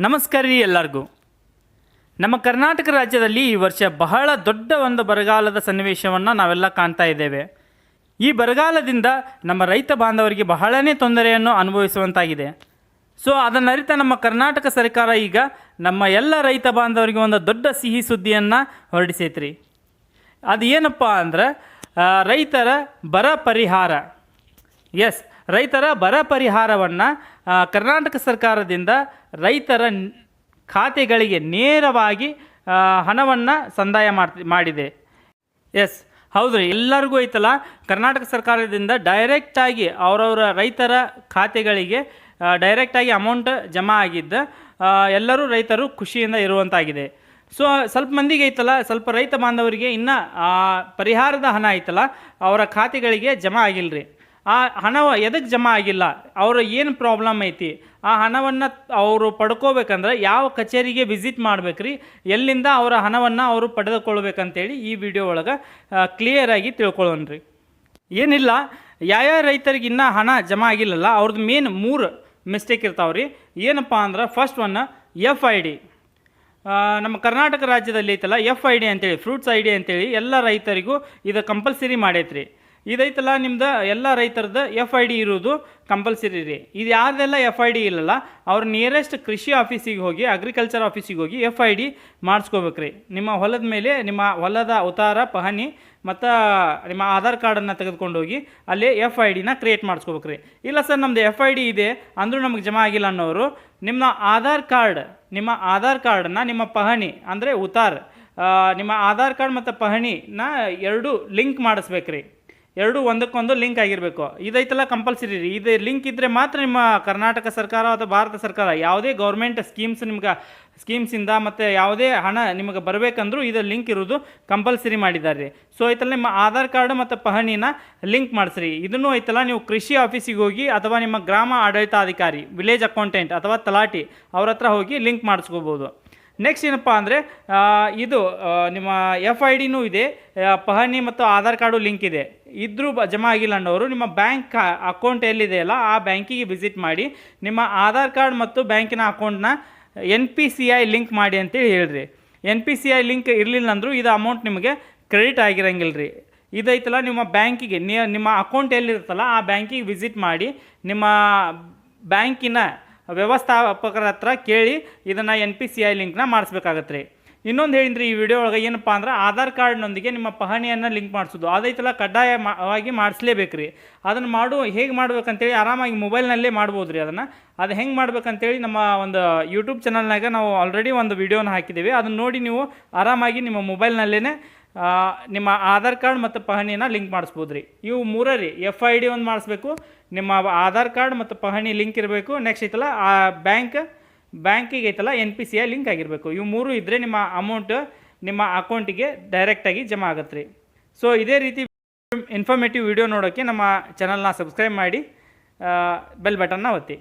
ನಮಸ್ಕಾರ ರೀ ಎಲ್ಲರಿಗೂ. ನಮ್ಮ ಕರ್ನಾಟಕ ರಾಜ್ಯದಲ್ಲಿ ಈ ವರ್ಷ ಬಹಳ ದೊಡ್ಡ ಒಂದು ಬರಗಾಲದ ಸನ್ನಿವೇಶವನ್ನು ನಾವೆಲ್ಲ ಕಾಣ್ತಾ ಇದ್ದೇವೆ. ಈ ಬರಗಾಲದಿಂದ ನಮ್ಮ ರೈತ ಬಾಂಧವರಿಗೆ ಬಹಳನೇ ತೊಂದರೆಯನ್ನು ಅನುಭವಿಸುವಂತಾಗಿದೆ. ಸೊ ಅದನ್ನು ಅರಿತ ನಮ್ಮ ಕರ್ನಾಟಕ ಸರ್ಕಾರ ಈಗ ನಮ್ಮ ಎಲ್ಲ ರೈತ ಬಾಂಧವರಿಗೆ ಒಂದು ದೊಡ್ಡ ಸಿಹಿ ಸುದ್ದಿಯನ್ನು ಹೊರಡಿಸೈತ್ರಿ. ಅದು ಏನಪ್ಪ ಅಂದ್ರೆ ರೈತರ ಬರ ಪರಿಹಾರ. ರೈತರ ಬರ ಪರಿಹಾರವನ್ನು ಕರ್ನಾಟಕ ಸರ್ಕಾರದಿಂದ ರೈತರ ಖಾತೆಗಳಿಗೆ ನೇರವಾಗಿ ಹಣವನ್ನು ಸಂದಾಯ ಮಾಡಿದೆ. ಹೌದು ರೀ, ಎಲ್ಲರಿಗೂ ಐತಲ್ಲ, ಕರ್ನಾಟಕ ಸರ್ಕಾರದಿಂದ ಡೈರೆಕ್ಟಾಗಿ ಅವರವರ ರೈತರ ಖಾತೆಗಳಿಗೆ ಡೈರೆಕ್ಟಾಗಿ ಅಮೌಂಟ್ ಜಮಾ ಆಗಿದ್ದು ಎಲ್ಲರೂ ರೈತರು ಖುಷಿಯಿಂದ ಇರುವಂತಾಗಿದೆ. ಸೊ ಸ್ವಲ್ಪ ಮಂದಿಗೆ ಐತಲ್ಲ, ಸ್ವಲ್ಪ ರೈತ ಬಾಂಧವರಿಗೆ ಇನ್ನೂ ಪರಿಹಾರದ ಹಣ ಐತಲ್ಲ ಅವರ ಖಾತೆಗಳಿಗೆ ಜಮಾ ಆಗಿಲ್ಲ ರೀ. ಆ ಹಣ ಎದಕ್ಕೆ ಜಮಾ ಆಗಿಲ್ಲ, ಅವ್ರ ಏನು ಪ್ರಾಬ್ಲಮ್ ಐತಿ, ಆ ಹಣವನ್ನು ಅವರು ಪಡ್ಕೋಬೇಕಂದ್ರೆ ಯಾವ ಕಚೇರಿಗೆ ವಿಸಿಟ್ ಮಾಡ್ಬೇಕ್ರಿ, ಎಲ್ಲಿಂದ ಅವರ ಹಣವನ್ನು ಅವರು ಪಡೆದುಕೊಳ್ಬೇಕಂತೇಳಿ ಈ ವಿಡಿಯೋ ಒಳಗೆ ಕ್ಲಿಯರಾಗಿ ತಿಳ್ಕೊಳ್ಳೋಣ್ರಿ. ಏನಿಲ್ಲ, ಯಾವ ರೈತರಿಗೆ ಇನ್ನೂ ಹಣ ಜಮಾ ಆಗಿಲ್ಲಲ್ಲ ಅವ್ರದ್ದು ಮೇನ್ 3 ಮಿಸ್ಟೇಕ್ ಇರ್ತಾವ್ರಿ. ಏನಪ್ಪ ಅಂದ್ರೆ ಫಸ್ಟ್ ಒನ್ FID. ನಮ್ಮ ಕರ್ನಾಟಕ ರಾಜ್ಯದಲ್ಲಿ ಐತಲ್ಲ FID ಅಂತೇಳಿ, ಫ್ರೂಟ್ಸ್ ID ಅಂತೇಳಿ ಎಲ್ಲ ರೈತರಿಗೂ ಇದು ಕಂಪಲ್ಸರಿ ಮಾಡೈತ್ರಿ. ಇದೈತಲ್ಲ ನಿಮ್ದು ಎಲ್ಲ ರೈತರದ್ದು FID ಇರೋದು ಕಂಪಲ್ಸರಿ ರೀ. ಇದು ಯಾರ್ದೆಲ್ಲ FID ಇಲ್ಲಲ್ಲ ಅವ್ರು ನಿಯರೆಸ್ಟ್ ಕೃಷಿ ಆಫೀಸಿಗೆ ಹೋಗಿ, ಅಗ್ರಿಕಲ್ಚರ್ ಆಫೀಸಿಗೆ ಹೋಗಿ FID ಮಾಡಿಸ್ಕೋಬೇಕ್ರಿ. ನಿಮ್ಮ ಹೊಲದ ಮೇಲೆ ನಿಮ್ಮ ಹೊಲದ ಉತ್ತಾರ, ಪಹಣಿ ಮತ್ತು ನಿಮ್ಮ ಆಧಾರ್ ಕಾರ್ಡನ್ನು ತೆಗೆದುಕೊಂಡು ಹೋಗಿ ಅಲ್ಲಿ FIDನ ಕ್ರಿಯೇಟ್ ಮಾಡಿಸ್ಕೋಬೇಕ್ರಿ. ಇಲ್ಲ ಸರ್ ನಮ್ಮದು FID ಇದೆ ಅಂದರೂ ನಮಗೆ ಜಮಾ ಆಗಿಲ್ಲ ಅನ್ನೋರು ನಿಮ್ಮ ಆಧಾರ್ ಕಾರ್ಡನ್ನು ನಿಮ್ಮ ಪಹಣಿ ಅಂದರೆ ಉತ್ತಾರ, ನಿಮ್ಮ ಆಧಾರ್ ಕಾರ್ಡ್ ಮತ್ತು ಪಹಣಿನ 2 ಲಿಂಕ್ ಮಾಡಿಸ್ಬೇಕ್ರಿ. 2 ಒಂದಕ್ಕೊಂದು ಲಿಂಕ್ ಆಗಿರಬೇಕು. ಇದೈತಲ್ಲ ಕಂಪಲ್ಸರಿ ರೀ. ಇದು ಲಿಂಕ್ ಇದ್ದರೆ ಮಾತ್ರ ನಿಮ್ಮ ಕರ್ನಾಟಕ ಸರ್ಕಾರ ಅಥವಾ ಭಾರತ ಸರ್ಕಾರ ಯಾವುದೇ ಗೌರ್ಮೆಂಟ್ ಸ್ಕೀಮ್ಸಿಂದ ಮತ್ತು ಯಾವುದೇ ಹಣ ನಿಮಗೆ ಬರಬೇಕಂದ್ರೂ ಇದು ಲಿಂಕ್ ಇರೋದು ಕಂಪಲ್ಸರಿ ಮಾಡಿದ್ದಾರೆ ರೀ. ಸೊ ಐತಲ್ಲ ನಿಮ್ಮ ಆಧಾರ್ ಕಾರ್ಡ್ ಮತ್ತು ಪಹಣಿನ ಲಿಂಕ್ ಮಾಡಿಸ್ರಿ. ಇದನ್ನು ಐತಲ್ಲ ನೀವು ಕೃಷಿ ಆಫೀಸಿಗೆ ಹೋಗಿ ಅಥವಾ ನಿಮ್ಮ ಗ್ರಾಮ ಆಡಳಿತಾಧಿಕಾರಿ, ವಿಲೇಜ್ ಅಕೌಂಟೆಂಟ್ ಅಥವಾ ತಲಾಟಿ ಅವ್ರ ಹತ್ರ ಹೋಗಿ ಲಿಂಕ್ ಮಾಡಿಸ್ಕೋಬೋದು. ನೆಕ್ಸ್ಟ್ ಏನಪ್ಪ ಅಂದರೆ ಇದು ನಿಮ್ಮ FIDನೂ ಇದೆ, ಪಹಣಿ ಮತ್ತು ಆಧಾರ್ ಕಾರ್ಡು ಲಿಂಕ್ ಇದೆ, ಇದ್ರೂ ಜಮಾ ಆಗಿಲ್ಲ ಅನ್ನೋರು ನಿಮ್ಮ ಬ್ಯಾಂಕ್ ಅಕೌಂಟ್ ಎಲ್ಲಿದೆಯಲ್ಲ ಆ ಬ್ಯಾಂಕಿಗೆ ವಿಸಿಟ್ ಮಾಡಿ ನಿಮ್ಮ ಆಧಾರ್ ಕಾರ್ಡ್ ಮತ್ತು ಬ್ಯಾಂಕಿನ ಅಕೌಂಟ್ನ NPCI ಲಿಂಕ್ ಮಾಡಿ ಅಂತೇಳಿ ಹೇಳ್ರಿ. NPCI ಲಿಂಕ್ ಇರಲಿಲ್ಲ ಅಂದರೂ ಇದು ಅಮೌಂಟ್ ನಿಮಗೆ ಕ್ರೆಡಿಟ್ ಆಗಿರಂಗಿಲ್ಲ ರೀ. ಇದೈತಲ್ಲ ನಿಮ್ಮ ಬ್ಯಾಂಕಿಗೆ ನಿಮ್ಮ ಅಕೌಂಟ್ ಎಲ್ಲಿರುತ್ತಲ್ಲ ಆ ಬ್ಯಾಂಕಿಗೆ ವಿಸಿಟ್ ಮಾಡಿ ನಿಮ್ಮ ಬ್ಯಾಂಕಿನ ವ್ಯವಸ್ಥಾಪಕರ ಹತ್ರ ಕೇಳಿ ಇದನ್ನು NPCI ಲಿಂಕ್ನ ಮಾಡಿಸ್ಬೇಕಾಗತ್ತೆ ರೀ. ಇನ್ನೊಂದು ಹೇಳಿದ್ರಿ ಈ ವಿಡಿಯೋ ಒಳಗೆ ಏನಪ್ಪ ಅಂದ್ರೆ ಆಧಾರ್ ಕಾರ್ಡ್ನೊಂದಿಗೆ ನಿಮ್ಮ ಪಹಣಿಯನ್ನು ಲಿಂಕ್ ಮಾಡಿಸೋದು ಅದೈತಲ್ಲ ಕಡ್ಡಾಯವಾಗಿ ಮಾಡಿಸ್ಲೇಬೇಕು ರೀ. ಅದನ್ನು ಹೇಗೆ ಮಾಡ್ಬೇಕಂತೇಳಿ ಆರಾಮಾಗಿ ಮೊಬೈಲ್ನಲ್ಲೇ ಮಾಡ್ಬೋದು ರೀ. ಅದು ಹೆಂಗೆ ಮಾಡ್ಬೇಕಂತೇಳಿ ನಮ್ಮ ಒಂದು ಯೂಟ್ಯೂಬ್ ಚಾನಲ್ನಾಗ ನಾವು ಆಲ್ರೆಡಿ ಒಂದು ವಿಡಿಯೋನ ಹಾಕಿದ್ದೀವಿ. ಅದನ್ನು ನೋಡಿ ನೀವು ಆರಾಮಾಗಿ ನಿಮ್ಮ ಮೊಬೈಲ್ನಲ್ಲೇ ನಿಮ್ಮ ಆಧಾರ್ ಕಾರ್ಡ್ ಮತ್ತು ಪಹಣಿನ ಲಿಂಕ್ ಮಾಡಿಸ್ಬೋದು ರೀ. ಇವು 3 ರೀ. FID ಒಂದು ಮಾಡಿಸ್ಬೇಕು, ನಿಮ್ಮ ಆಧಾರ್ ಕಾರ್ಡ್ ಮತ್ತು ಪಹಣಿ ಲಿಂಕ್ ಇರಬೇಕು, ನೆಕ್ಸ್ಟ್ ಐತಲ್ಲ ಆ ಬ್ಯಾಂಕಿಗೆ ಐತಲ್ಲ NPCI ಲಿಂಕ್ ಆಗಿರಬೇಕು. ಇವು 3 ಇದ್ದರೆ ನಿಮ್ಮ ಅಮೌಂಟ್ ನಿಮ್ಮ ಅಕೌಂಟಿಗೆ ಡೈರೆಕ್ಟಾಗಿ ಜಮಾ ಆಗತ್ತೆ ರೀ. ಸೊ ಇದೇ ರೀತಿ ಇನ್ಫಾರ್ಮೇಟಿವ್ ವಿಡಿಯೋ ನೋಡೋಕ್ಕೆ ನಮ್ಮ ಚಾನಲ್ನ ಸಬ್ಸ್ಕ್ರೈಬ್ ಮಾಡಿ, ಬೆಲ್ ಬಟನ್ನ ಒತ್ತಿ.